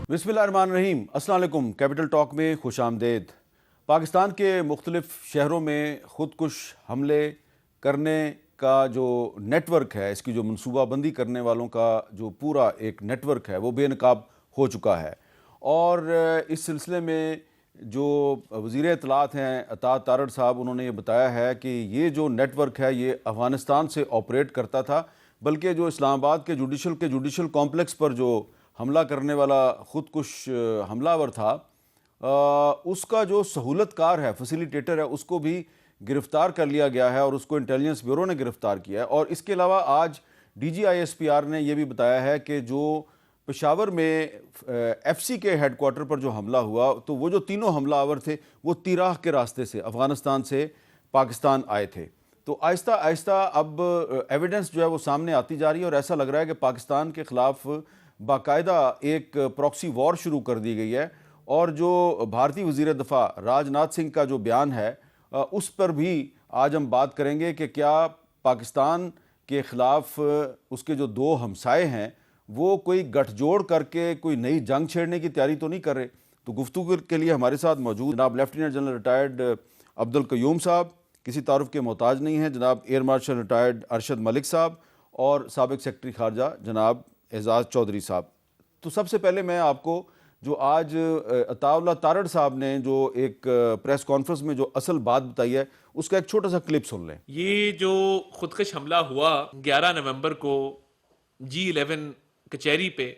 بسم اللہ الرحمن الرحیم۔ السلام علیکم۔ کیپٹل ٹاک میں خوش آمدید۔ پاکستان کے مختلف شہروں میں خودکش حملے کرنے کا جو نیٹ ورک ہے، اس کی جو منصوبہ بندی کرنے والوں کا جو پورا ایک نیٹ ورک ہے وہ بے نقاب ہو چکا ہے، اور اس سلسلے میں جو وزیر اطلاعات ہیں عطا تارڑ صاحب، انہوں نے یہ بتایا ہے کہ یہ جو نیٹ ورک ہے یہ افغانستان سے آپریٹ کرتا تھا، بلکہ جو اسلام آباد کے جوڈیشل کمپلیکس پر جو حملہ کرنے والا خودکش حملہ آور تھا، اس کا جو سہولت کار ہے، فیسیلیٹیٹر ہے، اس کو بھی گرفتار کر لیا گیا ہے اور اس کو انٹیلیجنس بیورو نے گرفتار کیا ہے۔ اور اس کے علاوہ آج D G I S P R نے یہ بھی بتایا ہے کہ جو پشاور میں ایف سی کے ہیڈ کوارٹر پر جو حملہ ہوا، تو وہ جو تینوں حملہ آور تھے وہ تیراہ کے راستے سے افغانستان سے پاکستان آئے تھے۔ تو آہستہ آہستہ اب ایویڈنس جو ہے وہ سامنے آتی جا رہی ہے، اور ایسا لگ رہا ہے کہ پاکستان کے خلاف باقاعدہ ایک پراکسی وار شروع کر دی گئی ہے، اور جو بھارتی وزیر دفاع راج ناتھ سنگھ کا جو بیان ہے اس پر بھی آج ہم بات کریں گے کہ کیا پاکستان کے خلاف اس کے جو دو ہمسائے ہیں وہ کوئی گٹھ جوڑ کر کے کوئی نئی جنگ چھیڑنے کی تیاری تو نہیں کر رہے۔ تو گفتگو کے لیے ہمارے ساتھ موجود جناب لیفٹیننٹ جنرل ریٹائرڈ عبدالقیوم صاحب، کسی تعارف کے محتاج نہیں ہیں، جناب air marshal retired Arshad Malik صاحب، اور سابق سیکرٹری خارجہ جناب اعزاز چودھری صاحب۔ تو سب سے پہلے میں آپ کو جو آج عطا تارڑ صاحب نے جو ایک پریس کانفرنس میں جو اصل بات بتائی ہے اس کا ایک چھوٹا سا کلپ سن لیں۔ یہ جو خودکش حملہ ہوا 11 نومبر کو G11 کچہری پہ،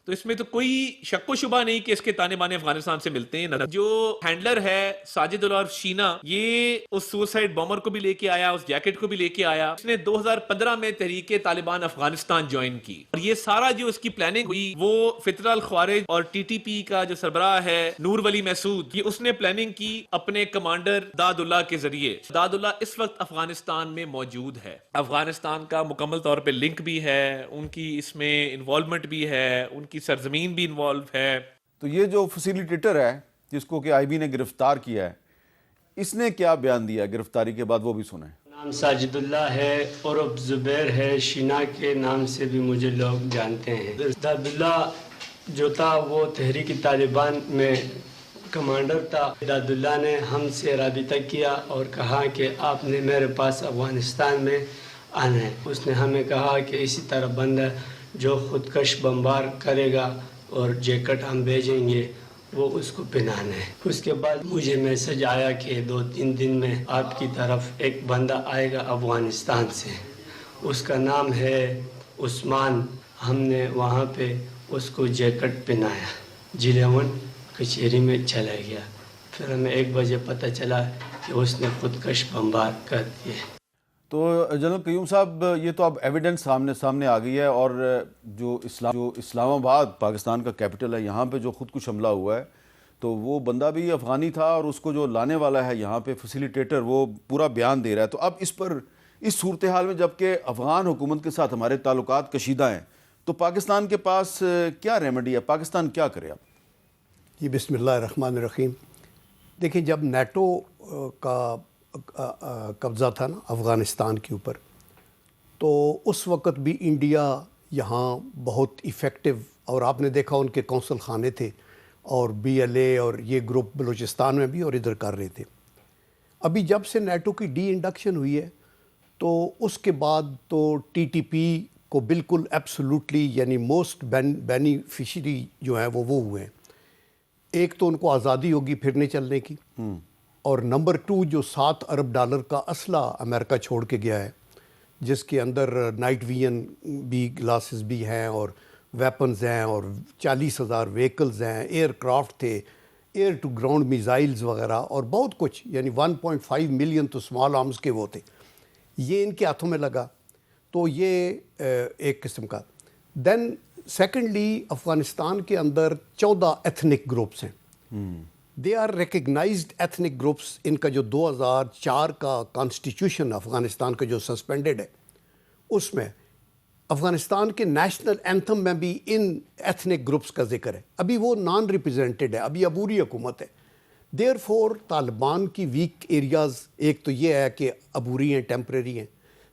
تو اس میں تو کوئی شک و شبہ نہیں کہ اس کے تانے بانے افغانستان سے ملتے ہیں۔ جو ہینڈلر ہے ساجد العرف شینا، یہ اس سوسائڈ بامر کو بھی لے کے آیا، اس جیکٹ کو بھی لے کے آیا۔ اس نے 2015 میں تحریک طالبان افغانستان جوائن کی، اور یہ سارا جو اس کی پلاننگ ہوئی وہ فطر الخوارج اور ٹی ٹی پی کا جو سربراہ ہے نور ولی محسود، یہ اس نے پلاننگ کی اپنے کمانڈر داد اللہ کے ذریعے۔ داد اللہ اس وقت افغانستان میں موجود ہے، افغانستان کا مکمل طور پہ لنک بھی ہے، ان کی اس میں انوالومنٹ بھی ہے، ان کی سرزمین بھی انوالو ہے۔ تو یہ جو فیسیلیٹیٹر ہے جس کو کہ آئی بی نے گرفتار کیا ہے، اس نے کیا بیان دیا ہے گرفتاری کے بعد، وہ بھی سنیں۔ نام ساجد اللہ ہے اور زبیر ہے، شینا کے نام سے بھی مجھے لوگ جانتے ہیں۔ داد اللہ جو تھا وہ تحریک طالبان میں کمانڈر تھا۔ داد اللہ نے ہم سے رابطہ کیا اور کہا کہ آپ نے میرے پاس افغانستان میں آنا ہے۔ اس نے ہمیں کہا کہ اسی طرح بندہ جو خودکش بمبار کرے گا اور جیکٹ ہم بھیجیں گے وہ اس کو پہنانا ہے۔ اس کے بعد مجھے میسج آیا کہ 2-3 دن میں آپ کی طرف ایک بندہ آئے گا افغانستان سے، اس کا نام ہے عثمان۔ ہم نے وہاں پہ اس کو جیکٹ پہنایا، G11 کچہری میں چلا گیا۔ پھر ہمیں 1 بجے پتہ چلا کہ اس نے خودکش بمبار کر دیے۔ تو جنرل قیوم صاحب، یہ تو اب ایویڈنس سامنے آ گئی ہے، اور جو اسلام آباد پاکستان کا کیپٹل ہے، یہاں پہ جو خودکش حملہ ہوا ہے تو وہ بندہ بھی افغانی تھا، اور اس کو جو لانے والا ہے یہاں پہ فیسیلیٹیٹر، وہ پورا بیان دے رہا ہے۔ تو اب اس صورتحال میں جب کہ افغان حکومت کے ساتھ ہمارے تعلقات کشیدہ ہیں، تو پاکستان کے پاس کیا ریمیڈی ہے؟ پاکستان کیا کرے اب؟ جی بسم اللہ الرحمن الرحیم۔ دیکھیں، جب نیٹو کا قبضہ تھا نا افغانستان کے اوپر، تو اس وقت بھی انڈیا یہاں بہت ایفیکٹو، اور آپ نے دیکھا ان کے قونصل خانے تھے، اور بی ایل اے اور یہ گروپ بلوچستان میں بھی اور ادھر کر رہے تھے۔ ابھی جب سے نیٹو کی ڈی انڈکشن ہوئی ہے تو اس کے بعد تو ٹی ٹی پی کو بالکل ایبسولوٹلی، یعنی موسٹ بینیفیشری جو ہیں وہ ہوئے ہیں۔ ایک تو ان کو آزادی ہوگی پھرنے چلنے کی، اور نمبر 2 جو $7 ارب کا اسلحہ امریکہ چھوڑ کے گیا ہے، جس کے اندر نائٹ ویژن بھی گلاسز بھی ہیں، اور ویپنز ہیں، اور 40,000 وہیکلز ہیں، ایئر کرافٹ تھے، ایئر ٹو گراؤنڈ میزائلز وغیرہ، اور بہت کچھ، یعنی 1.5 ملین تو اسمال آرمز کے وہ تھے، یہ ان کے ہاتھوں میں لگا۔ تو یہ ایک قسم کا۔ دین سیکنڈلی، افغانستان کے اندر 14 ایتھنک گروپس ہیں، they are recognized ethnic groups. ان کا جو 2004 کا کانسٹیٹیوشن افغانستان کا جو سسپینڈڈ ہے، اس میں افغانستان کے نیشنل اینتھم میں بھی ان ایتھنک گروپس کا ذکر ہے۔ ابھی وہ نان ریپرزینٹڈ ہے، ابھی عبوری حکومت ہے۔ دیر فور طالبان کی ویک ایریاز، ایک تو یہ ہے کہ عبوری ہیں، ٹیمپریری ہیں۔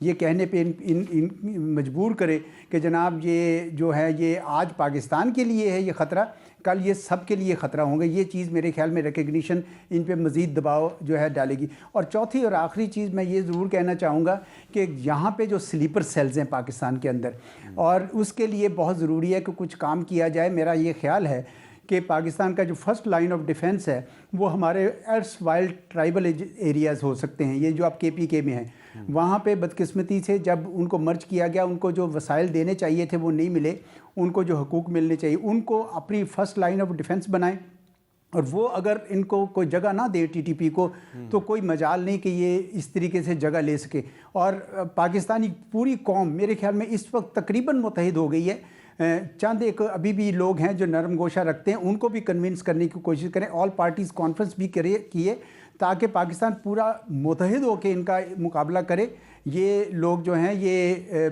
یہ کہنے پہ ان مجبور کرے کہ جناب یہ جو ہے یہ آج پاکستان کے لیے ہے یہ خطرہ، کل یہ سب کے لیے خطرہ ہوں گے، یہ چیز میرے خیال میں ریکگنیشن ان پہ مزید دباؤ جو ہے ڈالے گی۔ اور چوتھی اور آخری چیز میں یہ ضرور کہنا چاہوں گا کہ یہاں پہ جو سلیپر سیلز ہیں پاکستان کے اندر، اور اس کے لیے بہت ضروری ہے کہ کچھ کام کیا جائے۔ میرا یہ خیال ہے کہ پاکستان کا جو فرسٹ لائن آف ڈیفنس ہے وہ ہمارے ایرس وائلڈ ٹرائبل ایریاز ہو سکتے ہیں، یہ جو آپ KPK میں ہیں، وہاں پہ بدقسمتی سے جب ان کو مرج کیا گیا، ان کو جو وسائل دینے چاہیے تھے وہ نہیں ملے، ان کو جو حقوق ملنے چاہیے، ان کو اپنی فرسٹ لائن آف ڈیفنس بنائیں، اور وہ اگر ان کو کوئی جگہ نہ دے TTP کو تو کوئی مجال نہیں کہ یہ اس طریقے سے جگہ لے سکے۔ اور پاکستانی پوری قوم میرے خیال میں اس وقت تقریباً متحد ہو گئی ہے۔ چند ایک ابھی بھی لوگ ہیں جو نرم گوشہ رکھتے ہیں، ان کو بھی کنونس کرنے کی کوشش کریں، آل پارٹیز کانفرنس بھی کیے تاکہ پاکستان پورا متحد ہو کے ان کا مقابلہ کرے۔ یہ لوگ جو ہیں یہ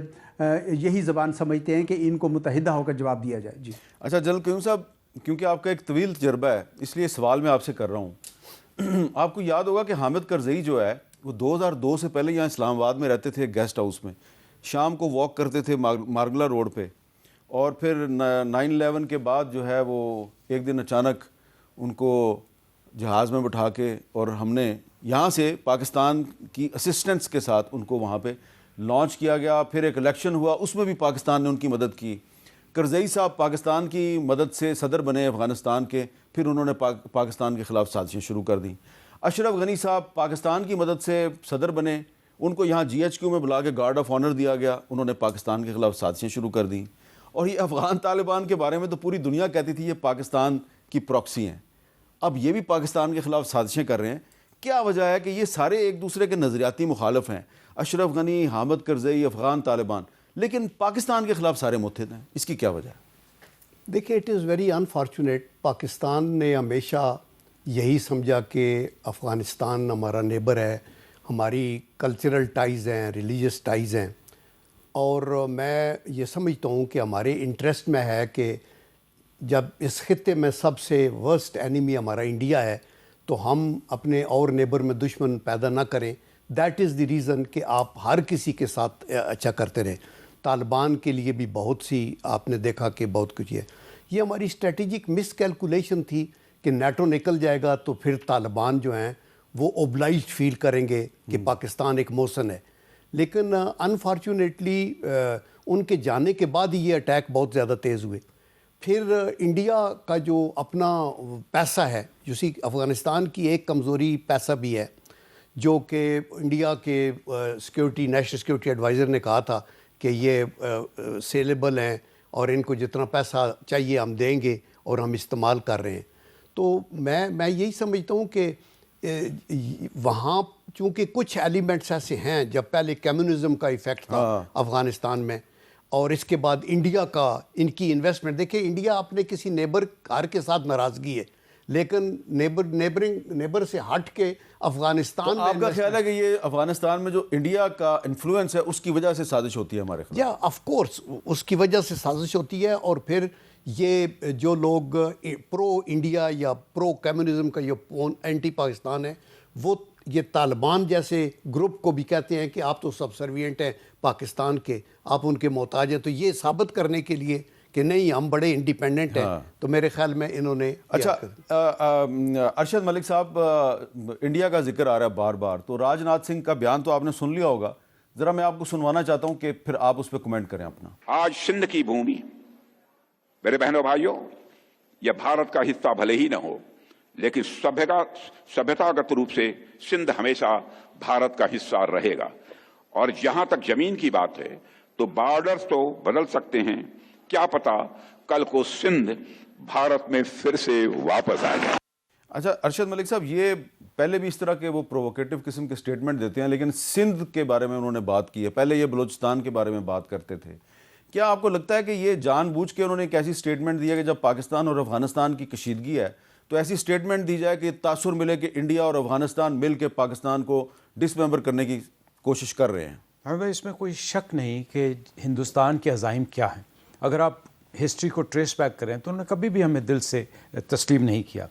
یہی زبان سمجھتے ہیں کہ ان کو متحدہ ہو کر جواب دیا جائے۔ جی اچھا جنرل قیوم صاحب، کیونکہ آپ کا ایک طویل تجربہ ہے اس لیے سوال میں آپ سے کر رہا ہوں۔ آپ کو یاد ہوگا کہ حامد کرزئی جو ہے وہ 2002 سے پہلے یہاں اسلام آباد میں رہتے تھے، گیسٹ ہاؤس میں، شام کو واک کرتے تھے مارگلا روڈ پہ، اور پھر 9/11 کے بعد جو ہے وہ ایک دن اچانک ان کو جہاز میں بٹھا کے، اور ہم نے یہاں سے پاکستان کی اسسٹنس کے ساتھ ان کو وہاں پہ لانچ کیا گیا۔ پھر ایک الیکشن ہوا، اس میں بھی پاکستان نے ان کی مدد کی۔ کرزئی صاحب پاکستان کی مدد سے صدر بنے افغانستان کے، پھر انہوں نے پاکستان کے خلاف سازشیں شروع کر دیں۔ اشرف غنی صاحب پاکستان کی مدد سے صدر بنے، ان کو یہاں GHQ میں بلا کے گارڈ آف آنر دیا گیا، انہوں نے پاکستان کے خلاف سازشیں شروع کر دیں۔ اور یہ افغان طالبان کے بارے میں تو پوری دنیا کہتی تھی یہ پاکستان کی پراکسی ہیں، اب یہ بھی پاکستان کے خلاف سازشیں کر رہے ہیں۔ کیا وجہ ہے کہ یہ سارے ایک دوسرے کے نظریاتی مخالف ہیں، اشرف غنی، حامد کرزئی، افغان طالبان، لیکن پاکستان کے خلاف سارے متحد ہیں؟ اس کی کیا وجہ ہے؟ دیکھیں، it is very unfortunate, Pakistan نے ہمیشہ یہی سمجھا کہ افغانستان ہمارا نیبر ہے، ہماری کلچرل ٹائز ہیں، ریلیجس ٹائز ہیں، اور میں یہ سمجھتا ہوں کہ ہمارے انٹرسٹ میں ہے کہ جب اس خطے میں سب سے ورسٹ اینیمی ہمارا انڈیا ہے تو ہم اپنے اور نیبر میں دشمن پیدا نہ کریں۔ دیٹ از دی ریزن کہ آپ ہر کسی کے ساتھ اچھا کرتے رہیں۔ طالبان کے لیے بھی بہت سی آپ نے دیکھا کہ بہت کچھ ہے۔ یہ ہماری اسٹریٹجک مس کیلکولیشن تھی کہ نیٹو نکل جائے گا تو پھر طالبان جو ہیں وہ اوبلائزڈ فیل کریں گے کہ پاکستان ایک موسن ہے، لیکن انفارچونیٹلی ان کے جانے کے بعد ہی یہ اٹیک بہت زیادہ تیز ہوئے۔ پھر انڈیا کا جو اپنا پیسہ ہے، افغانستان کی ایک کمزوری پیسہ بھی ہے، جو کہ انڈیا کے سیکیورٹی نیشنل سیکیورٹی ایڈوائزر نے کہا تھا کہ یہ سیلیبل ہیں اور ان کو جتنا پیسہ چاہیے ہم دیں گے اور ہم استعمال کر رہے ہیں۔ تو میں یہی سمجھتا ہوں کہ وہاں چونکہ کچھ ایلیمنٹس ایسے ہیں، جب پہلے کمیونزم کا ایفیکٹ تھا افغانستان میں، اور اس کے بعد انڈیا کا ان کی انویسٹمنٹ، دیکھیں انڈیا اپنے کسی نیبر کار کے ساتھ ناراضگی ہے، لیکن نیبر سے ہٹ کے افغانستان میں آپ کا خیال ہے کہ یہ افغانستان میں جو انڈیا کا انفلوئنس ہے اس کی وجہ سے سازش ہوتی ہے ہمارے خلاف؟ یا آف کورس اس کی وجہ سے سازش ہوتی ہے، اور پھر یہ جو لوگ پرو انڈیا یا پرو کمیونزم کا یہ اینٹی پاکستان ہے، وہ یہ طالبان جیسے گروپ کو بھی کہتے ہیں کہ آپ تو سب سروینٹ ہیں پاکستان کے، آپ ان کے محتاج ہیں، تو یہ ثابت کرنے کے لیے کہ نہیں ہم بڑے انڈیپینڈنٹ ہیں، تو میرے خیال میں انہوں نے۔ اچھا ارشد ملک صاحب، انڈیا کا ذکر آ رہا ہے بار بار، تو راج ناتھ سنگھ کا بیان تو آپ نے سن لیا ہوگا، ذرا میں آپ کو سنوانا چاہتا ہوں کہ پھر آپ اس پہ کمنٹ کریں اپنا۔ آج سندھ کی بھومی، میرے بہنوں بھائیوں، یہ بھارت کا حصہ بھلے ہی نہ ہو، لیکن سبھیتاگت روپ سے سندھ ہمیشہ بھارت کا حصہ رہے گا۔ اور جہاں تک زمین کی بات ہے تو بارڈرز تو بدل سکتے ہیں، کیا پتا کل کو سندھ بھارت میں پھر سے واپس آ جائے۔ اچھا ارشد ملک صاحب، یہ پہلے بھی اس طرح کے وہ پرووکیٹو قسم کے سٹیٹمنٹ دیتے ہیں، لیکن سندھ کے بارے میں انہوں نے بات کی ہے، پہلے یہ بلوچستان کے بارے میں بات کرتے تھے۔ کیا آپ کو لگتا ہے کہ یہ جان بوجھ کے انہوں نے ایک ایسی سٹیٹمنٹ دی ہے کہ جب پاکستان اور افغانستان کی کشیدگی ہے تو ایسی سٹیٹمنٹ دی جائے کہ تاثر ملے کہ انڈیا اور افغانستان مل کے پاکستان کو ڈس ممبر کرنے کی کوشش کر رہے ہیں؟ ہمیں اس میں کوئی شک نہیں کہ ہندوستان کے عزائم کیا ہیں۔ اگر آپ ہسٹری کو ٹریس بیک کریں تو انہوں نے کبھی بھی ہمیں دل سے تسلیم نہیں کیا۔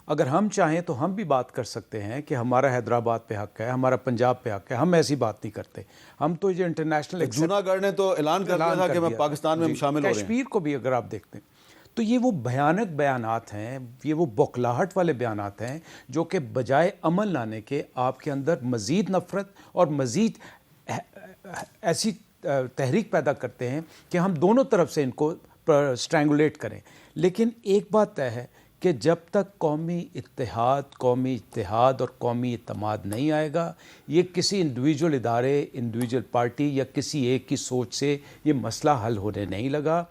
اگر ہم چاہیں تو ہم بھی بات کر سکتے ہیں کہ ہمارا حیدرآباد پہ حق ہے, ہمارا پنجاب پہ حق ہے. ہم ایسی بات نہیں کرتے. ہم تو یہ انٹرنیشنل جوناگڑھ نے تو اعلان کر دیا تھا کہ میں پاکستان میں شامل ہو رہے ہیں. کشمیر کو بھی اگر آپ دیکھتے ہیں تو یہ وہ بھیانک بیانات ہیں, یہ وہ بوکھلاہٹ والے بیانات ہیں جو کہ بجائے عمل لانے کے آپ کے اندر مزید نفرت اور مزید ایسی تحریک پیدا کرتے ہیں کہ ہم دونوں طرف سے ان کو سٹرینگولیٹ کریں. لیکن ایک بات طے ہے کہ جب تک قومی اتحاد اور قومی اعتماد نہیں آئے گا, یہ کسی انڈیویجول ادارے, انڈیویجول پارٹی یا کسی ایک کی سوچ سے یہ مسئلہ حل ہونے نہیں لگا.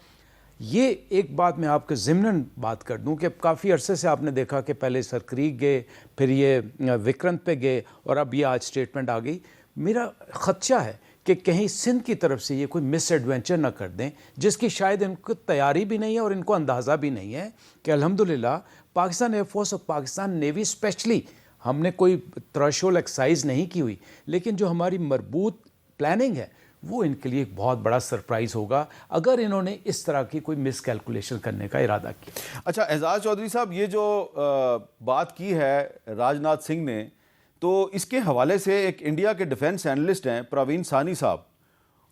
یہ ایک بات میں آپ کے ضمناً بات کر دوں کہ کافی عرصے سے آپ نے دیکھا کہ پہلے سرکریک گئے, پھر یہ وکرنت پہ گئے, اور اب یہ آج سٹیٹمنٹ آ گئی. میرا خدشہ ہے کہ کہیں سندھ کی طرف سے یہ کوئی مس ایڈوینچر نہ کر دیں جس کی شاید ان کو تیاری بھی نہیں ہے اور ان کو اندازہ بھی نہیں ہے کہ الحمدللہ پاکستان ایئر فورس اور پاکستان نیوی اسپیشلی, ہم نے کوئی تھریشولڈ ایکسرسائز نہیں کی ہوئی, لیکن جو ہماری مربوط پلاننگ ہے وہ ان کے لیے ایک بہت بڑا سرپرائز ہوگا اگر انہوں نے اس طرح کی کوئی مس کیلکولیشن کرنے کا ارادہ کیا. اچھا اعزاز چودھری صاحب, یہ جو بات کی ہے راج ناتھ سنگھ نے, تو اس کے حوالے سے ایک انڈیا کے ڈیفنس اینالسٹ ہیں پروین سانی صاحب,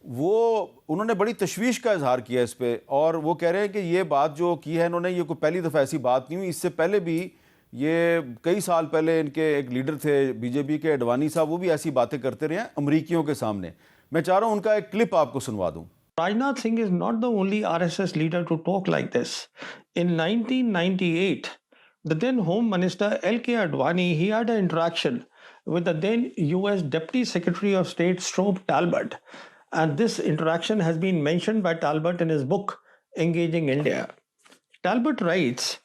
وہ انہوں نے بڑی تشویش کا اظہار کیا اس پہ, اور وہ کہہ رہے ہیں کہ یہ بات جو کی ہے انہوں نے, یہ کوئی پہلی دفعہ ایسی بات نہیں ہوئی. اس سے پہلے بھی یہ کئی سال پہلے ان کے ایک لیڈر تھے بی جے پی کے اڈوانی صاحب, وہ بھی ایسی باتیں کرتے رہے ہیں امریکیوں کے سامنے. میں چاہ رہا ہوں ان کا ایک کلپ آپ کو سنوا دوں. Rajnath Singh is not the only RSS leader to talk like this. In 1998, the then Home Minister L.K. Advani, he had an interaction with the then US Deputy Secretary of State Strobe Talbot. And this interaction has been mentioned by Talbot in his book, Engaging India. Talbot writes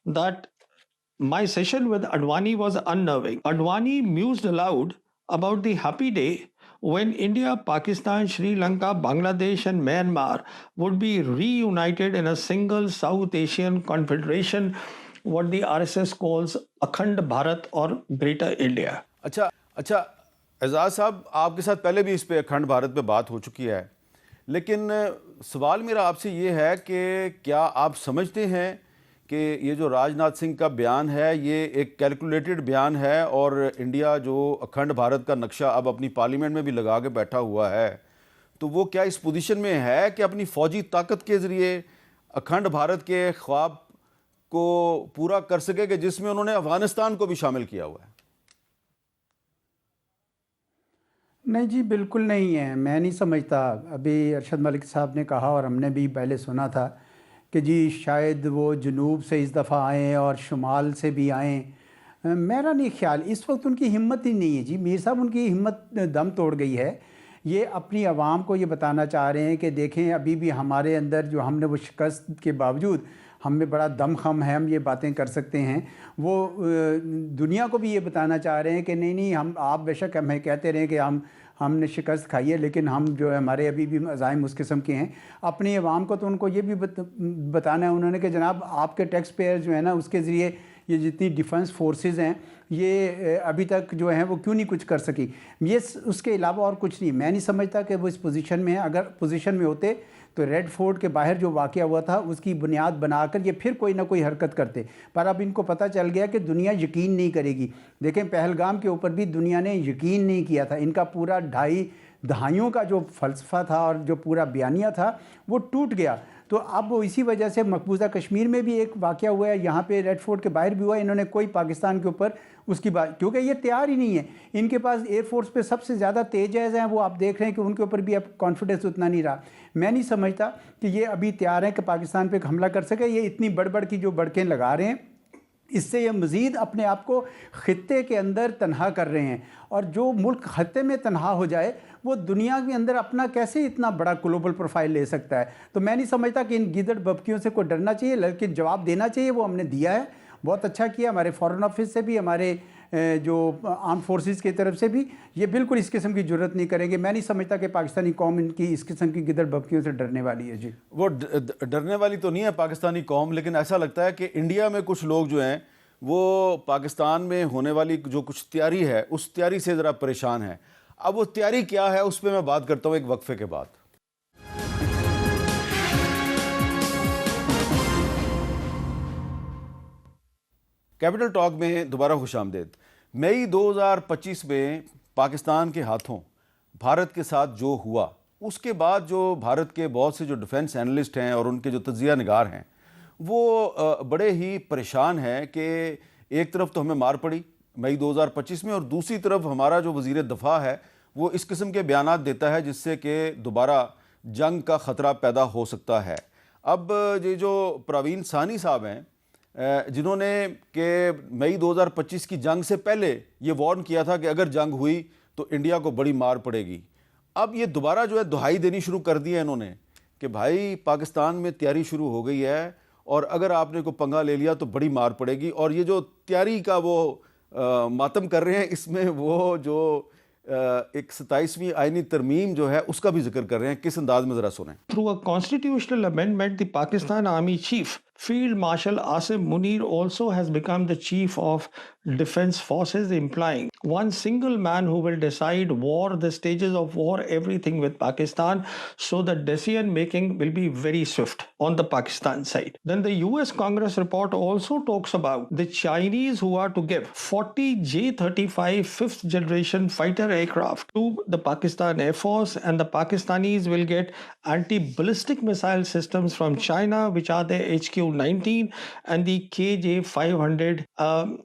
that my session with Advani was unnerving. Advani mused aloud about the happy day when India, Pakistan, Sri Lanka, Bangladesh and Myanmar would be reunited in a single South Asian confederation, what the RSS calls Akhand Bharat or Greater India. اچھا اعزاز صاحب, آپ کے ساتھ پہلے بھی اس پہ اکھنڈ بھارت پہ بات ہو چکی ہے, لیکن سوال میرا آپ سے یہ ہے کہ کیا آپ سمجھتے ہیں کہ یہ جو راج ناتھ سنگھ کا بیان ہے یہ ایک کیلکولیٹڈ بیان ہے, اور انڈیا جو اکھنڈ بھارت کا نقشہ اب اپنی پارلیمنٹ میں بھی لگا کے بیٹھا ہوا ہے, تو وہ کیا اس پوزیشن میں ہے کہ اپنی فوجی طاقت کے ذریعے اکھنڈ بھارت کے خواب کو پورا کر سکے کہ جس میں انہوں نے افغانستان کو بھی شامل کیا ہوا ہے؟ نہیں جی, بالکل نہیں ہے. میں نہیں سمجھتا. ابھی ارشد ملک صاحب نے کہا اور ہم نے بھی پہلے سنا تھا کہ جی شاید وہ جنوب سے اس دفعہ آئیں اور شمال سے بھی آئیں. میرا نہیں خیال, اس وقت ان کی ہمت ہی نہیں ہے جی. میر صاحب ان کی ہمت دم توڑ گئی ہے. یہ اپنی عوام کو یہ بتانا چاہ رہے ہیں کہ دیکھیں ابھی بھی ہمارے اندر جو ہم نے وہ شکست کے باوجود ہم میں بڑا دم خم ہے, ہم یہ باتیں کر سکتے ہیں. وہ دنیا کو بھی یہ بتانا چاہ رہے ہیں کہ نہیں ہم, آپ بے شک ہمیں کہتے رہیں کہ ہم نے شکست کھائی ہے, لیکن ہم جو ہے ہمارے ابھی بھی عزائم اس قسم کے ہیں. اپنی عوام کو تو ان کو یہ بھی بتانا ہے انہوں نے کہ جناب آپ کے ٹیکس پیئر جو ہے نا, اس کے ذریعے یہ جتنی ڈیفنس فورسز ہیں یہ ابھی تک جو ہیں وہ کیوں نہیں کچھ کر سکی. یہ اس کے علاوہ اور کچھ نہیں. میں نہیں سمجھتا کہ وہ اس پوزیشن میں ہیں. اگر پوزیشن میں ہوتے تو ریڈ فورٹ کے باہر جو واقعہ ہوا تھا اس کی بنیاد بنا کر یہ پھر کوئی نہ کوئی حرکت کرتے. پر اب ان کو پتہ چل گیا کہ دنیا یقین نہیں کرے گی. دیکھیں پہلگام کے اوپر بھی دنیا نے یقین نہیں کیا تھا. ان کا پورا 2.5 دہائیوں کا جو فلسفہ تھا اور جو پورا بیانیہ تھا وہ ٹوٹ گیا. تو اب وہ اسی وجہ سے مقبوضہ کشمیر میں بھی ایک واقعہ ہوا ہے, یہاں پہ ریڈ فورٹ کے باہر بھی ہوا ہے. انہوں نے کوئی پاکستان کے اوپر اس کی بات, کیونکہ یہ تیار ہی نہیں ہے. ان کے پاس ایئر فورس پہ سب سے زیادہ تیز ہیں, وہ آپ دیکھ رہے ہیں کہ ان کے اوپر بھی اب کانفیڈنس اتنا نہیں رہا. میں نہیں سمجھتا کہ یہ ابھی تیار ہیں کہ پاکستان پہ حملہ کر سکے. یہ اتنی بڑھ کی جو بڑکیں لگا رہے ہیں, اس سے یہ مزید اپنے آپ کو خطے کے اندر تنہا کر رہے ہیں. اور جو ملک خطے میں تنہا ہو جائے وہ دنیا کے اندر اپنا کیسے اتنا بڑا گلوبل پروفائل لے سکتا ہے. تو میں نہیں سمجھتا کہ ان گیدڑ ببکیوں سے کوئی ڈرنا چاہیے, لیکن جواب دینا چاہیے. وہ ہم نے دیا ہے, بہت اچھا کیا. ہمارے فارن آفس سے بھی, ہمارے جو آرم فورسز کی طرف سے بھی یہ بالکل اس قسم کی جرت نہیں کریں گے. میں نہیں سمجھتا کہ پاکستانی قوم ان کی اس قسم کی گدڑ ببکیوں سے ڈرنے والی ہے. جی وہ ڈرنے والی تو نہیں ہے پاکستانی قوم, لیکن ایسا لگتا ہے کہ انڈیا میں کچھ لوگ جو ہیں وہ پاکستان میں ہونے والی جو کچھ تیاری ہے اس تیاری سے ذرا پریشان ہیں. اب وہ تیاری کیا ہے اس پہ میں بات کرتا ہوں ایک وقفے کے بعد. کیپٹل ٹاک میں دوبارہ خوش آمدید. مئی 2025 میں پاکستان کے ہاتھوں بھارت کے ساتھ جو ہوا, اس کے بعد جو بھارت کے بہت سے جو ڈیفنس اینالسٹ ہیں اور ان کے جو تجزیہ نگار ہیں وہ بڑے ہی پریشان ہیں کہ ایک طرف تو ہمیں مار پڑی مئی 2025 میں, اور دوسری طرف ہمارا جو وزیر دفاع ہے وہ اس قسم کے بیانات دیتا ہے جس سے کہ دوبارہ جنگ کا خطرہ پیدا ہو سکتا ہے. اب یہ جو پروین ثانی صاحب ہیں جنہوں نے کہ مئی 2025 کی جنگ سے پہلے یہ وارن کیا تھا کہ اگر جنگ ہوئی تو انڈیا کو بڑی مار پڑے گی, اب یہ دوبارہ جو ہے دہائی دینی شروع کر دی ہے انہوں نے کہ بھائی پاکستان میں تیاری شروع ہو گئی ہے اور اگر آپ نے کوئی پنگا لے لیا تو بڑی مار پڑے گی. اور یہ جو تیاری کا وہ ماتم کر رہے ہیں اس میں وہ جو ایک 27ویں آئینی ترمیم جو ہے اس کا بھی ذکر کر رہے ہیں. کس انداز میں ذرا سنیں. Through a constitutional amendment, the Pakistan Army Chief, Field Marshal Asim Munir, also has become the Chief of Defence Forces, implying one single man who will decide war, the stages of war, everything with Pakistan, so the decision making will be very swift on the Pakistan side. Then the US Congress report also talks about the Chinese who are to give 40 J-35 fifth generation fighter aircraft to the Pakistan Air Force, and the Pakistanis will get anti-ballistic missile systems from China, which are the HQ-19 and the KJ-500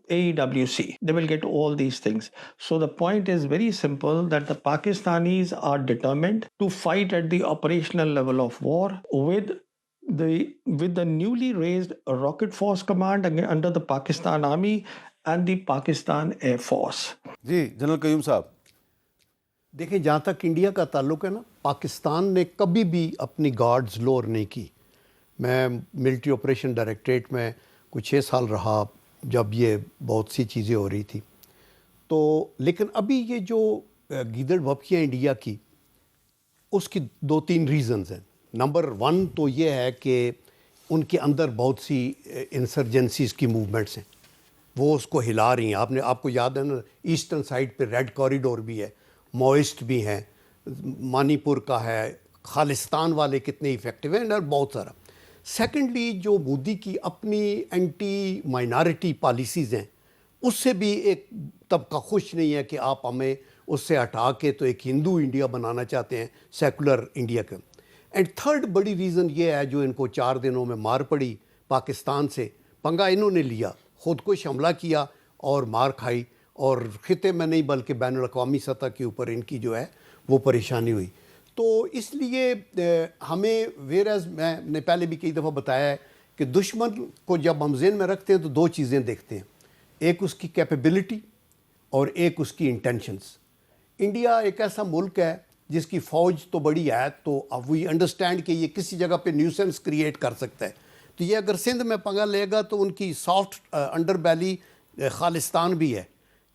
AEWC. They will get all these things. So the point is very simple, that the Pakistanis are determined to fight at the operational level of war with the newly raised Rocket Force Command under the Pakistan Army and the Pakistan Air Force. جی general Qayyum Sahib. دیکھیں جہاں تک India کا تعلق ہے نا, پاکستان نے کبھی بھی اپنی گارڈز لوور نہیں کی. میں ملٹری آپریشن ڈائریکٹریٹ میں کچھ 6 سال رہا جب یہ بہت سی چیزیں ہو رہی تھی تو, لیکن ابھی یہ جو گیدڑ بھپکیاں انڈیا کی, اس کی 2-3 ریزنز ہیں. نمبر 1 تو یہ ہے کہ ان کے اندر بہت سی انسرجنسیز کی موومنٹس ہیں, وہ اس کو ہلا رہی ہیں. آپ کو یاد ہے نا, ایسٹرن سائڈ پہ ریڈ کوریڈور بھی ہے, موئسٹ بھی ہیں, منی پور کا ہے, خالستان والے کتنے ایفیکٹو ہیں, اور بہت سارا. سیکنڈلی جو مودی کی اپنی اینٹی مائنارٹی پالیسیز ہیں, اس سے بھی ایک طبقہ خوش نہیں ہے کہ آپ ہمیں اس سے ہٹا کے تو ایک ہندو انڈیا بنانا چاہتے ہیں, سیکولر انڈیا کا. اینڈ تھرڈ بڑی ریزن یہ ہے جو ان کو 4 دنوں میں مار پڑی پاکستان سے, پنگا انہوں نے لیا, خود کو حملہ کیا اور مار کھائی, اور خطے میں نہیں بلکہ بین الاقوامی سطح کے اوپر ان کی جو ہے وہ پریشانی ہوئی. تو اس لیے ہمیں ویئرز میں نے پہلے بھی کئی دفعہ بتایا ہے کہ دشمن کو جب ہم ذہن میں رکھتے ہیں تو 2 چیزیں دیکھتے ہیں, ایک اس کی کیپیبلٹی اور ایک اس کی انٹینشنز. انڈیا ایک ایسا ملک ہے جس کی فوج تو بڑی ہے, تو اب وی انڈرسٹینڈ کہ یہ کسی جگہ پہ نیوسنس کریٹ کر سکتا ہے. تو یہ اگر سندھ میں پنگا لے گا تو ان کی سافٹ انڈر بیلی خالستان بھی ہے,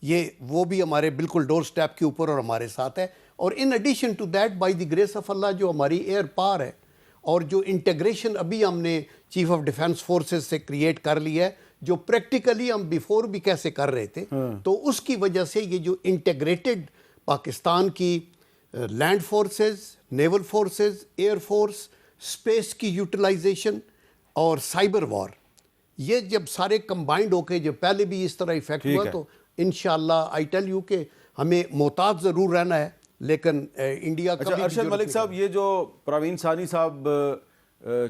یہ وہ بھی ہمارے بالکل ڈور سٹیپ کے اوپر اور ہمارے ساتھ ہے. اور in addition to that, by the grace of Allah, جو ہماری ایئر پاور ہے اور جو انٹیگریشن ابھی ہم نے چیف آف ڈیفنس فورسز سے کریٹ کر لی ہے, جو پریکٹیکلی ہم بیفور بھی کیسے کر رہے تھے, تو اس کی وجہ سے یہ جو انٹیگریٹڈ پاکستان کی land forces, naval forces, air force, space کی یوٹیلائزیشن اور سائبر وار, یہ جب سارے کمبائنڈ ہو کے جب پہلے بھی اس طرح ایفیکٹ ہوا, تو انشاءاللہ آئی ٹیل یو کہ ہمیں محتاط ضرور رہنا ہے, لیکن انڈیا کا. اچھا ارشد ملک صاحب, یہ جو پروین ثانی صاحب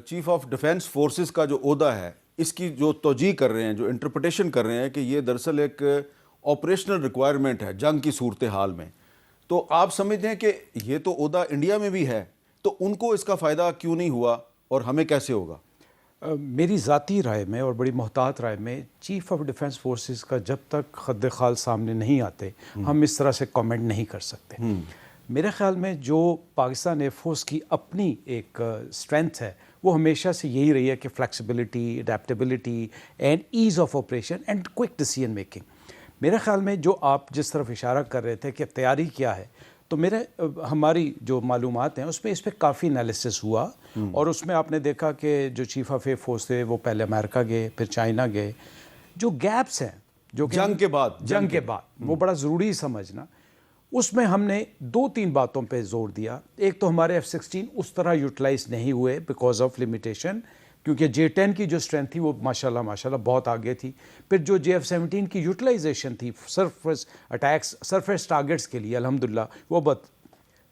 چیف آف ڈیفنس فورسز کا جو عہدہ ہے, اس کی جو توجیہ کر رہے ہیں, جو انٹرپریٹیشن کر رہے ہیں کہ یہ دراصل ایک آپریشنل ریکوائرمنٹ ہے جنگ کی صورتحال میں, تو آپ سمجھتے ہیں کہ یہ تو عہدہ انڈیا میں بھی ہے, تو ان کو اس کا فائدہ کیوں نہیں ہوا اور ہمیں کیسے ہوگا؟ میری ذاتی رائے میں اور بڑی محتاط رائے میں, چیف آف ڈیفنس فورسز کا جب تک خد خال سامنے نہیں آتے ہم اس طرح سے کامنٹ نہیں کر سکتے. میرے خیال میں جو پاکستان ایئر فورس کی اپنی ایک اسٹرینتھ ہے وہ ہمیشہ سے یہی رہی ہے کہ flexibility, adaptability and as of operation and quick decision making. میرے خیال میں جو آپ جس طرف اشارہ کر رہے تھے کہ تیاری کیا ہے, تو ہماری جو معلومات ہیں اس پہ کافی انالیسس ہوا, اور اس میں آپ نے دیکھا کہ جو چیف آف ایئر فورس تھے وہ پہلے امریکہ گئے, پھر چائنا گئے. جو گیپس ہیں جو جنگ کے بعد وہ بڑا ضروری سمجھنا, اس میں ہم نے 2-3 باتوں پہ زور دیا. ایک تو ہمارے F-16 اس طرح یوٹیلائز نہیں ہوئے بیکاز آف لمیٹیشن. کیونکہ J-10 کی جو اسٹرینتھ تھی وہ ماشاءاللہ بہت آگے تھی. پھر جو JF-17 کی یوٹیلائزیشن تھی سرفیس اٹیکس سرفیس ٹارگٹس کے لیے الحمدللہ وہ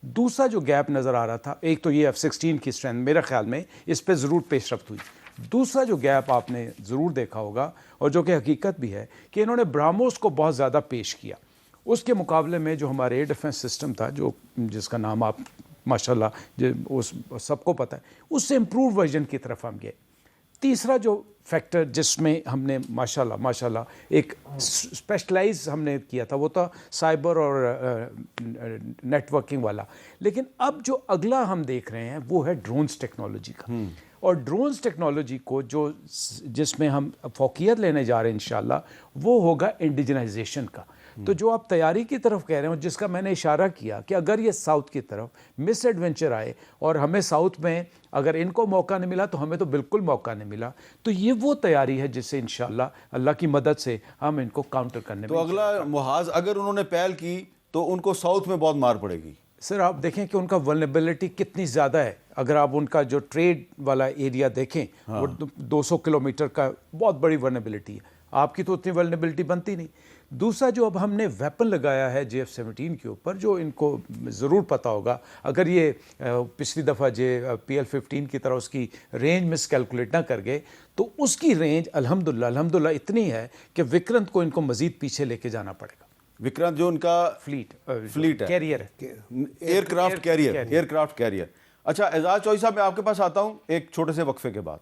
دوسرا جو گیپ نظر آ رہا تھا، ایک تو یہ F-16 کی اسٹرینتھ میرے خیال میں اس پہ ضرور پیش رفت ہوئی. دوسرا جو گیپ آپ نے ضرور دیکھا ہوگا اور جو کہ حقیقت بھی ہے کہ انہوں نے براموس کو بہت زیادہ پیش کیا. اس کے مقابلے میں جو ہمارے ایئر ڈیفنس سسٹم تھا جس کا نام آپ ماشاءاللہ سب کو پتہ ہے، اس سے امپروو ورژن کی طرف ہم گئے. تیسرا جو فیکٹر جس میں ہم نے ماشاءاللہ ایک اسپیشلائز ہم نے کیا تھا وہ تھا سائبر اور نیٹ ورکنگ والا. لیکن اب جو اگلا ہم دیکھ رہے ہیں وہ ہے ڈرونز ٹیکنالوجی کا. اور ڈرونز ٹیکنالوجی کو جس میں ہم فوقیت لینے جا رہے ہیں انشاءاللہ وہ ہوگا انڈیجنائزیشن کا. تو جو آپ تیاری کی طرف کہہ رہے ہیں جس کا میں نے اشارہ کیا کہ اگر یہ ساؤتھ کی طرف مس ایڈونچر آئے اور ہمیں ساؤتھ میں اگر ان کو موقع نہیں ملا تو ہمیں تو بالکل موقع نہیں ملا. تو یہ وہ تیاری ہے جس سے انشاءاللہ اللہ کی مدد سے ہم ان کو کاؤنٹر کرنے میں. تو اگلا محاذ اگر انہوں نے پہل کی تو ان کو ساؤتھ میں بہت مار پڑے گی. سر آپ دیکھیں کہ ان کا ولنریبلٹی کتنی زیادہ ہے. اگر آپ ان کا جو ٹریڈ والا ایریا دیکھیں وہ 200 کلومیٹر کا بہت بڑی ولنریبلٹی ہے. آپ کی تو اتنی ولنریبلٹی بنتی نہیں. دوسرا جو اب ہم نے ویپن لگایا ہے JF-17 کے اوپر جو ان کو ضرور پتہ ہوگا، اگر یہ پچھلی دفعہ PL-15 کی طرح اس کی رینج مس کیلکولیٹ نہ کر گئے تو اس کی رینج الحمدللہ اتنی ہے کہ وکرانت کو ان کو مزید پیچھے لے کے جانا پڑے گا. وکرانت جو ان کا فلیٹ ہے، کیریئر ہے، ایئر کرافٹ کیریئر. اچھا اعزاز چوہدری صاحب میں آپ کے پاس آتا ہوں ایک چھوٹے سے وقفے کے بعد.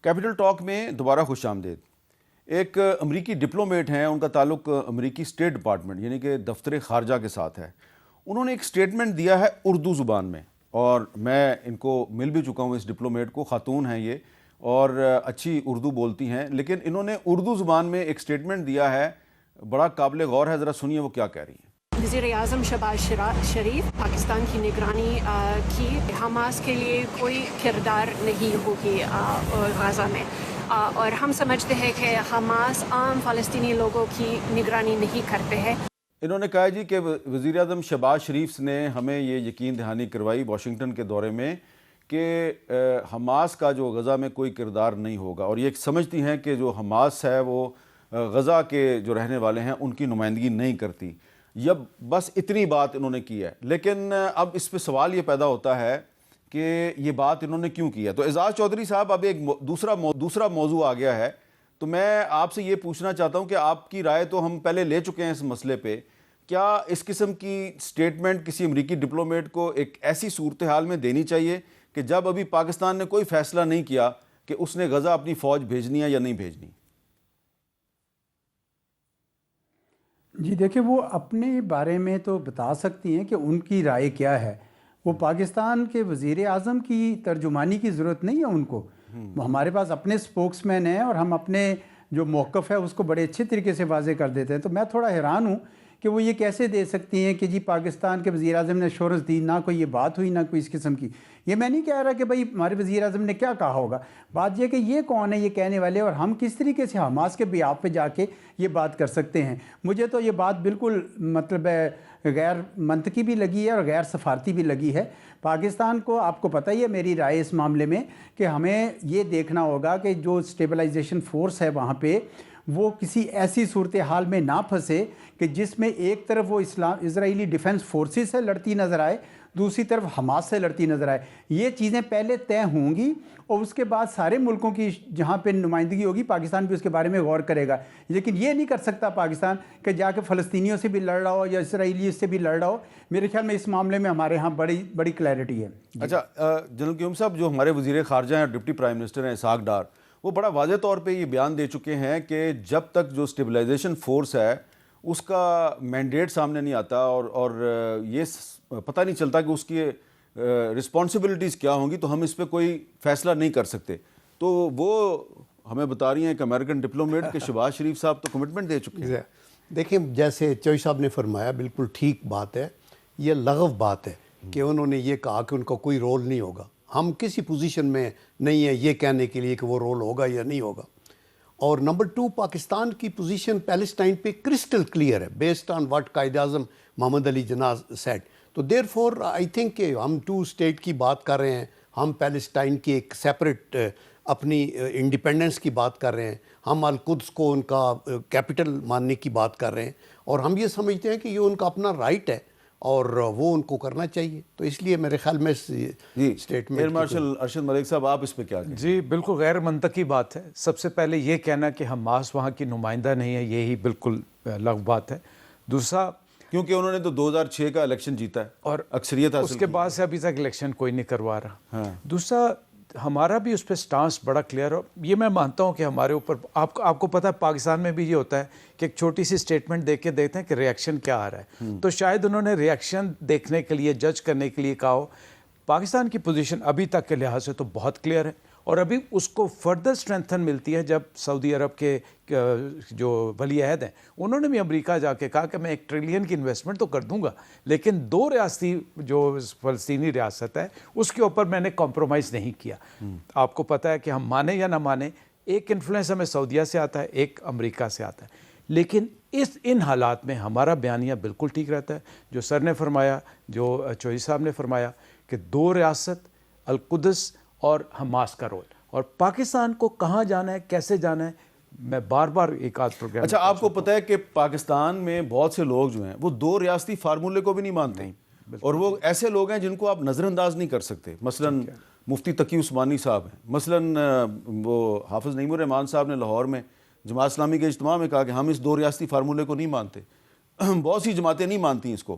کیپٹل ٹاک میں دوبارہ خوش آمدید. ایک امریکی ڈپلومیٹ ہیں، ان کا تعلق امریکی اسٹیٹ ڈپارٹمنٹ یعنی کہ دفتر خارجہ کے ساتھ ہے. انہوں نے ایک سٹیٹمنٹ دیا ہے اردو زبان میں اور میں ان کو مل بھی چکا ہوں اس ڈپلومیٹ کو. خاتون ہیں یہ اور اچھی اردو بولتی ہیں، لیکن انہوں نے اردو زبان میں ایک سٹیٹمنٹ دیا ہے بڑا قابل غور ہے. ذرا سنیے وہ کیا کہہ رہی ہیں. وزیر اعظم شہباز شریف پاکستان کی نگرانی کی حماس کے لیے کوئی کردار نہیں ہوگی غزہ میں، اور ہم سمجھتے ہیں کہ حماس عام فلسطینی لوگوں کی نگرانی نہیں کرتے ہیں. انہوں نے کہا جی کہ وزیر اعظم شہباز شریف نے ہمیں یہ یقین دہانی کروائی واشنگٹن کے دورے میں کہ حماس کا جو غزہ میں کوئی کردار نہیں ہوگا، اور یہ سمجھتی ہیں کہ جو حماس ہے وہ غزہ کے جو رہنے والے ہیں ان کی نمائندگی نہیں کرتی. جب بس اتنی بات انہوں نے کی ہے، لیکن اب اس پہ سوال یہ پیدا ہوتا ہے کہ یہ بات انہوں نے کیوں کی ہے. تو اعزاز چوہدری صاحب اب ایک دوسرا موضوع آ گیا ہے، تو میں آپ سے یہ پوچھنا چاہتا ہوں کہ آپ کی رائے تو ہم پہلے لے چکے ہیں اس مسئلے پہ. کیا اس قسم کی سٹیٹمنٹ کسی امریکی ڈپلومیٹ کو ایک ایسی صورتحال میں دینی چاہیے کہ جب ابھی پاکستان نے کوئی فیصلہ نہیں کیا کہ اس نے غزہ اپنی فوج بھیجنی ہے یا نہیں بھیجنی؟ جی دیکھیں، وہ اپنے بارے میں تو بتا سکتی ہیں کہ ان کی رائے کیا ہے. وہ پاکستان کے وزیر اعظم کی ترجمانی کی ضرورت نہیں ہے ان کو. ہمارے پاس اپنے سپوکس مین ہیں اور ہم اپنے جو موقف ہے اس کو بڑے اچھے طریقے سے واضح کر دیتے ہیں. تو میں تھوڑا حیران ہوں کہ وہ یہ کیسے دے سکتی ہیں کہ جی پاکستان کے وزیر اعظم نے ایشورنس دی، نہ کوئی یہ بات ہوئی نہ کوئی اس قسم کی. یہ میں نہیں کہہ رہا کہ بھائی ہمارے وزیر اعظم نے کیا کہا ہوگا. بات یہ کہ یہ کون ہے یہ کہنے والے، اور ہم کس طریقے سے حماس کے بیاف پہ جا کے یہ بات کر سکتے ہیں. مجھے تو یہ بات بالکل مطلب غیر منطقی بھی لگی ہے اور غیر سفارتی بھی لگی ہے. پاکستان کو آپ کو پتہ ہی ہے میری رائے اس معاملے میں کہ ہمیں یہ دیکھنا ہوگا کہ جو اسٹیبلائزیشن فورس ہے وہاں پہ وہ کسی ایسی صورتحال میں نہ پھنسے کہ جس میں ایک طرف وہ اسرائیلی ڈیفنس فورسز سے لڑتی نظر آئے، دوسری طرف حماس سے لڑتی نظر آئے. یہ چیزیں پہلے طے ہوں گی اور اس کے بعد سارے ملکوں کی جہاں پہ نمائندگی ہوگی پاکستان بھی اس کے بارے میں غور کرے گا. لیکن یہ نہیں کر سکتا پاکستان کہ جا کے فلسطینیوں سے بھی لڑ رہا ہو یا اسرائیلی سے بھی لڑ رہا ہو. میرے خیال میں اس معاملے میں ہمارے ہاں بڑی کلیئرٹی ہے. اچھا جنرل قیوم صاحب، جو ہمارے وزیر خارجہ ہیں ڈپٹی پرائم منسٹر ہیں اسحاق ڈار، وہ بڑا واضح طور پہ یہ بیان دے چکے ہیں کہ جب تک جو اسٹیبلائزیشن فورس ہے اس کا مینڈیٹ سامنے نہیں آتا اور یہ پتہ نہیں چلتا کہ اس کی رسپانسبلٹیز کیا ہوں گی تو ہم اس پہ کوئی فیصلہ نہیں کر سکتے. تو وہ ہمیں بتا رہی ہیں کہ امریکن ڈپلومیٹ کے شہباز شریف صاحب تو کمٹمنٹ دے چکے ہیں. دیکھیں جیسے چوہدری صاحب نے فرمایا بالکل ٹھیک بات ہے. یہ لغو بات ہے کہ انہوں نے یہ کہا کہ ان کا کوئی رول نہیں ہوگا. ہم کسی پوزیشن میں نہیں ہیں یہ کہنے کے لیے کہ وہ رول ہوگا یا نہیں ہوگا. اور نمبر 2 پاکستان کی پوزیشن پیلسٹائن پہ کرسٹل کلیئر ہے based on what Quaid Azam Muhammad Ali Jinnah set. تو دیر فور آئی تھنک کہ ہم 2 اسٹیٹ کی بات کر رہے ہیں, ہم پیلسٹائن کی ایک سیپریٹ اپنی انڈیپینڈنس کی بات کر رہے ہیں, ہم القدس کو ان کا کیپٹل ماننے کی بات کر رہے ہیں, اور ہم یہ سمجھتے ہیں کہ یہ ان کا اپنا رائٹ ہے اور وہ ان کو کرنا چاہیے. تو اس لیے میرے خیال میں statement. Air marshal Arshad Malik صاحب, آپ اس پہ کیا کہیں؟ جی بالکل غیر منطقی بات ہے. سب سے پہلے یہ کہنا کہ حماس وہاں کی نمائندہ نہیں ہے, یہی بالکل لغو بات ہے. دوسرا کیونکہ انہوں نے تو 2006 کا الیکشن جیتا ہے اور اکثریت حاصل اس کے بعد سے ابھی تک الیکشن کوئی نہیں کروا رہا. دوسرا ہمارا بھی اس پہ سٹانس بڑا کلیئر ہو. یہ میں مانتا ہوں کہ ہمارے اوپر آپ کو پتہ ہے پاکستان میں بھی یہ ہوتا ہے کہ ایک چھوٹی سی سٹیٹمنٹ دیکھ کے دیکھتے ہیں کہ ریئیکشن کیا آ رہا ہے. تو شاید انہوں نے ریئیکشن دیکھنے کے لیے, جج کرنے کے لیے کہا ہو. پاکستان کی پوزیشن ابھی تک کے لحاظ سے تو بہت کلیئر ہے, اور ابھی اس کو فردر اسٹرینتھن ملتی ہے جب سعودی عرب کے جو ولی عہد ہیں انہوں نے بھی امریکہ جا کے کہا کہ میں 1 ٹریلین کی انویسٹمنٹ تو کر دوں گا, لیکن 2 ریاستی جو فلسطینی ریاست ہے اس کے اوپر میں نے کمپرومائز نہیں کیا. آپ کو پتہ ہے کہ ہم مانیں یا نہ مانیں, ایک انفلوئنس ہمیں سعودیہ سے آتا ہے, ایک امریکہ سے آتا ہے, لیکن ان حالات میں ہمارا بیانیہ بالکل ٹھیک رہتا ہے. جو سر نے فرمایا, جو چوہدری صاحب نے فرمایا کہ 2 ریاست, القدس اور حماس کا رول, اور پاکستان کو کہاں جانا ہے, کیسے جانا ہے, میں بار بار ایک آدھ پروگرام. اچھا, آپ کو پتہ ہے کہ پاکستان میں بہت سے لوگ جو ہیں وہ 2 ریاستی فارمولے کو بھی نہیں مانتے, اور وہ ایسے لوگ ہیں جن کو آپ نظر انداز نہیں کر سکتے. مثلا مفتی تقی عثمانی صاحب ہیں, مثلا وہ حافظ نعیم الرحمان صاحب نے لاہور میں جماعت اسلامی کے اجتماع میں کہا کہ ہم اس 2 ریاستی فارمولے کو نہیں مانتے. بہت سی جماعتیں نہیں مانتی اس کو.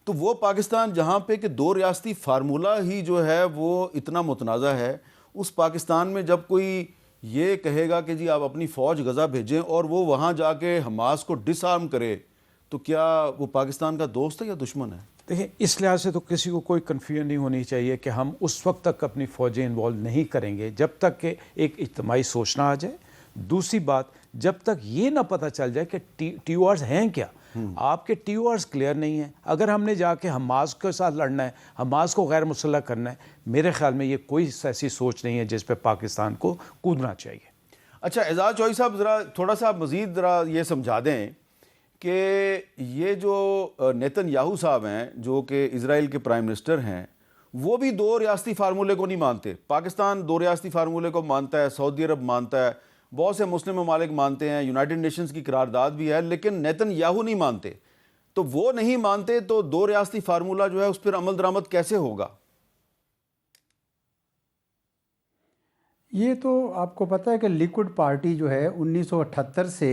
تو وہ پاکستان جہاں پہ کہ 2 ریاستی فارمولہ ہی جو ہے وہ اتنا متنازع ہے, اس پاکستان میں جب کوئی یہ کہے گا کہ جی آپ اپنی فوج غزہ بھیجیں اور وہ وہاں جا کے حماس کو ڈس آرم کرے, تو کیا وہ پاکستان کا دوست ہے یا دشمن ہے؟ دیکھیں, اس لحاظ سے تو کسی کو کوئی کنفیوژن نہیں ہونی چاہیے کہ ہم اس وقت تک اپنی فوجیں انوالو نہیں کریں گے جب تک کہ ایک اجتماعی سوچنا آ جائے. دوسری بات, جب تک یہ نہ پتہ چل جائے کہ ٹی او آرز ہیں کیا. آپ کے ٹی او آرز کلیئر نہیں ہیں. اگر ہم نے جا کے حماس کے ساتھ لڑنا ہے, حماس کو غیر مسلح کرنا ہے, میرے خیال میں یہ کوئی ایسی سوچ نہیں ہے جس پہ پاکستان کو کودنا چاہیے. اچھا اعزاز چوہدری صاحب, ذرا تھوڑا سا مزید ذرا یہ سمجھا دیں کہ یہ جو نیتن یاہو صاحب ہیں جو کہ اسرائیل کے پرائم منسٹر ہیں, وہ بھی 2 ریاستی فارمولے کو نہیں مانتے. پاکستان 2 ریاستی فارمولے کو مانتا ہے, سعودی عرب مانتا ہے, بہت سے مسلم ممالک مانتے ہیں, یونائٹڈ نیشنز کی قرارداد بھی ہے, لیکن نیتن یاہو نہیں مانتے. تو وہ نہیں مانتے تو 2 ریاستی فارمولہ جو ہے اس پر عمل درآمد کیسے ہوگا؟ یہ تو آپ کو پتہ ہے کہ لیکوڈ پارٹی جو ہے 1978 سے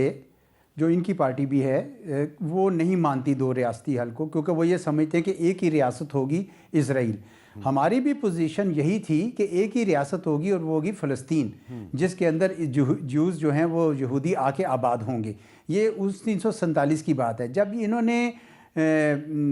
جو ان کی پارٹی بھی ہے وہ نہیں مانتی 2 ریاستی حل کو, کیونکہ وہ یہ سمجھتے ہیں کہ ایک ہی ریاست ہوگی اسرائیل. ہماری بھی پوزیشن یہی تھی کہ ایک ہی ریاست ہوگی اور وہ ہوگی فلسطین, جس کے اندر جوز جو ہیں وہ یہودی آ کے آباد ہوں گے. یہ 1947 کی بات ہے. جب انہوں نے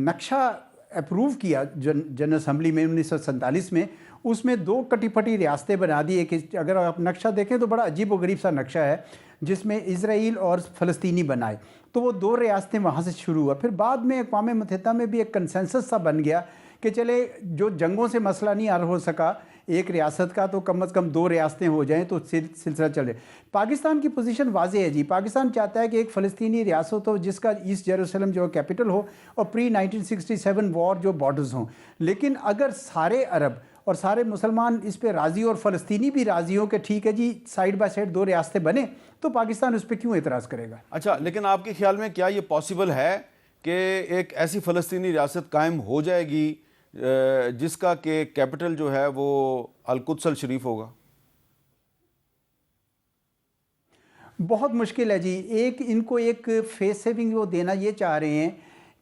نقشہ اپروو کیا جنرل اسمبلی میں 1947 میں, اس میں 2 کٹی پھٹی ریاستیں بنا دی. کہ اگر آپ نقشہ دیکھیں تو بڑا عجیب و غریب سا نقشہ ہے جس میں اسرائیل اور فلسطینی بنائے. تو وہ 2 ریاستیں وہاں سے شروع ہوا. پھر بعد میں اقوام متحدہ میں بھی ایک کنسنسس سا بن گیا کہ چلے جو جنگوں سے مسئلہ نہیں حل ہو سکا ایک ریاست کا, تو کم از کم 2 ریاستیں ہو جائیں تو سلسلہ چلے. پاکستان کی پوزیشن واضح ہے جی. پاکستان چاہتا ہے کہ ایک فلسطینی ریاست ہو جس کا ایسٹ جیروسلم جو کیپٹل ہو, اور پری 1967 وار جو بارڈرز ہوں. لیکن اگر سارے عرب اور سارے مسلمان اس پہ راضی اور فلسطینی بھی راضی ہوں کہ ٹھیک ہے جی سائیڈ بائی سائیڈ 2 ریاستیں بنے, تو پاکستان اس پہ کیوں اعتراض کرے گا؟ اچھا, لیکن آپ کے خیال میں کیا یہ پاسبل ہے کہ ایک ایسی فلسطینی ریاست قائم ہو جائے گی جس کا کہ کیپٹل جو ہے وہ القدس الشریف ہوگا؟ بہت مشکل ہے جی. ان کو ایک فیس سیونگ وہ دینا یہ چاہ رہے ہیں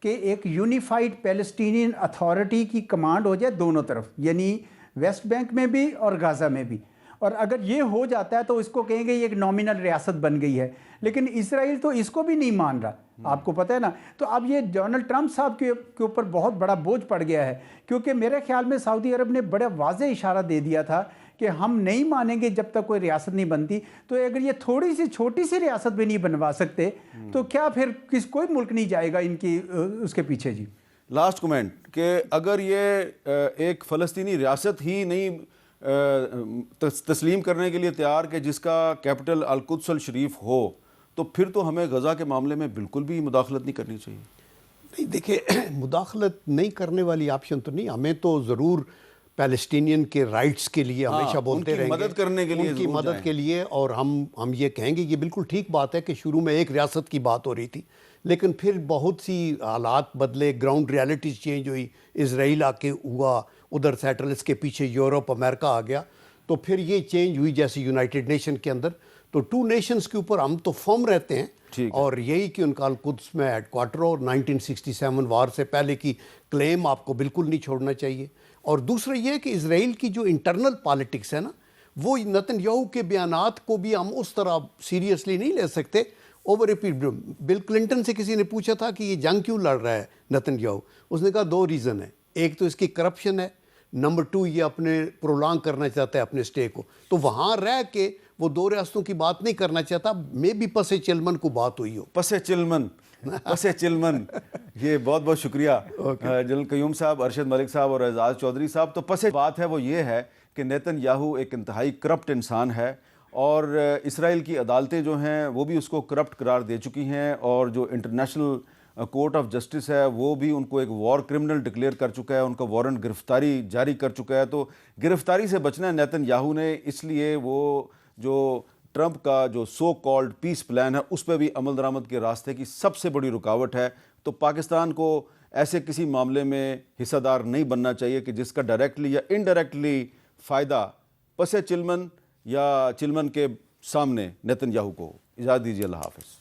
کہ ایک یونیفائڈ پیلسٹینین اتھارٹی کی کمانڈ ہو جائے دونوں طرف, یعنی ویسٹ بینک میں بھی اور غزہ میں بھی. اور اگر یہ ہو جاتا ہے تو اس کو کہیں گے یہ ایک نومینل ریاست بن گئی ہے. لیکن اسرائیل تو اس کو بھی نہیں مان رہا, آپ کو پتہ ہے نا. تو اب یہ ڈونلڈ ٹرمپ صاحب کے اوپر بہت بڑا بوجھ پڑ گیا ہے, کیونکہ میرے خیال میں سعودی عرب نے بڑا واضح اشارہ دے دیا تھا کہ ہم نہیں مانیں گے جب تک کوئی ریاست نہیں بنتی. تو اگر یہ تھوڑی سی چھوٹی سی ریاست بھی نہیں بنوا سکتے تو کیا پھر کوئی ملک نہیں جائے گا ان کی اس کے پیچھے جی. لاسٹ کمنٹ کہ اگر یہ ایک فلسطینی ریاست ہی نہیں تسلیم کرنے کے لیے تیار کہ جس کا کیپٹل القدس الشریف ہو، تو پھر تو ہمیں غزہ کے معاملے میں بالکل بھی مداخلت نہیں کرنی چاہیے؟ نہیں دیکھیں، مداخلت نہیں کرنے والی آپشن تو نہیں، ہمیں تو ضرور پیلسٹینین کے رائٹس کے لیے ہمیشہ بولتے رہیں گے، مدد کرنے کے لیے ان کی ضرور مدد جائیں۔ کے لیے، اور ہم یہ کہیں گے یہ بالکل ٹھیک بات ہے کہ شروع میں ایک ریاست کی بات ہو رہی تھی، لیکن پھر بہت سی حالات بدلے، گراؤنڈ ریالٹیز چینج ہوئی، اسرائیل آ کے ہوا، ادھر سیٹلز کے پیچھے یورپ امریکہ آ گیا، تو پھر یہ چینج ہوئی جیسے یونائٹڈ نیشن کے اندر، تو 2 نیشنز کے اوپر ہم تو فرم رہتے ہیں، اور یہی کہ ان کا القدس میں ہیڈ کوارٹر اور 1967 وار سے پہلے کی کلیم آپ کو بالکل نہیں چھوڑنا چاہیے۔ اور دوسرا یہ ہے کہ اسرائیل کی جو انٹرنل پالیٹکس ہے نا، وہ نتن یاہو کے بیانات کو بھی ہم اس طرح سیریسلی نہیں لے سکتے۔ Over a period, Bill Clinton سے کسی نے پوچھا تھا کہ یہ جنگ کیوں لڑ رہا ہے نتن یاہو، اس نے کہا 2 ریزن ہیں، ایک تو اس کی کرپشن ہے، نمبر 2 یہ اپنے پرولانگ کرنا چاہتا ہے اپنے اسٹے کو، تو وہاں رہ کے وہ 2 ریاستوں کی بات نہیں کرنا چاہتا، میں بھی پس چلمن کو بات ہوئی ہو۔ پس چلمن، یہ بہت بہت شکریہ جنرل قیوم صاحب، ارشد ملک صاحب اور اعزاز چودھری صاحب۔ تو پس بات ہے وہ یہ ہے کہ نیتن یاہو ایک انتہائی کرپٹ انسان ہے، اور اسرائیل کی عدالتیں جو ہیں وہ بھی اس کو کرپٹ قرار دے چکی ہیں، اور جو انٹرنیشنل کورٹ آف جسٹس ہے وہ بھی ان کو ایک وار کرمنل ڈکلیئر کر چکا ہے، ان کا وارنٹ گرفتاری جاری کر چکا ہے۔ تو گرفتاری سے بچنا ہے نیتن یاہو نے، اس لیے وہ جو ٹرمپ کا جو سو کالڈ پیس پلان ہے اس پہ بھی عمل درآمد کے راستے کی سب سے بڑی رکاوٹ ہے۔ تو پاکستان کو ایسے کسی معاملے میں حصہ دار نہیں بننا چاہیے کہ جس کا ڈائریکٹلی یا انڈائریکٹلی فائدہ پس چلمن یا چلمن کے سامنے نیتن یاہو کو۔ اجازت دیجیے، اللہ حافظ۔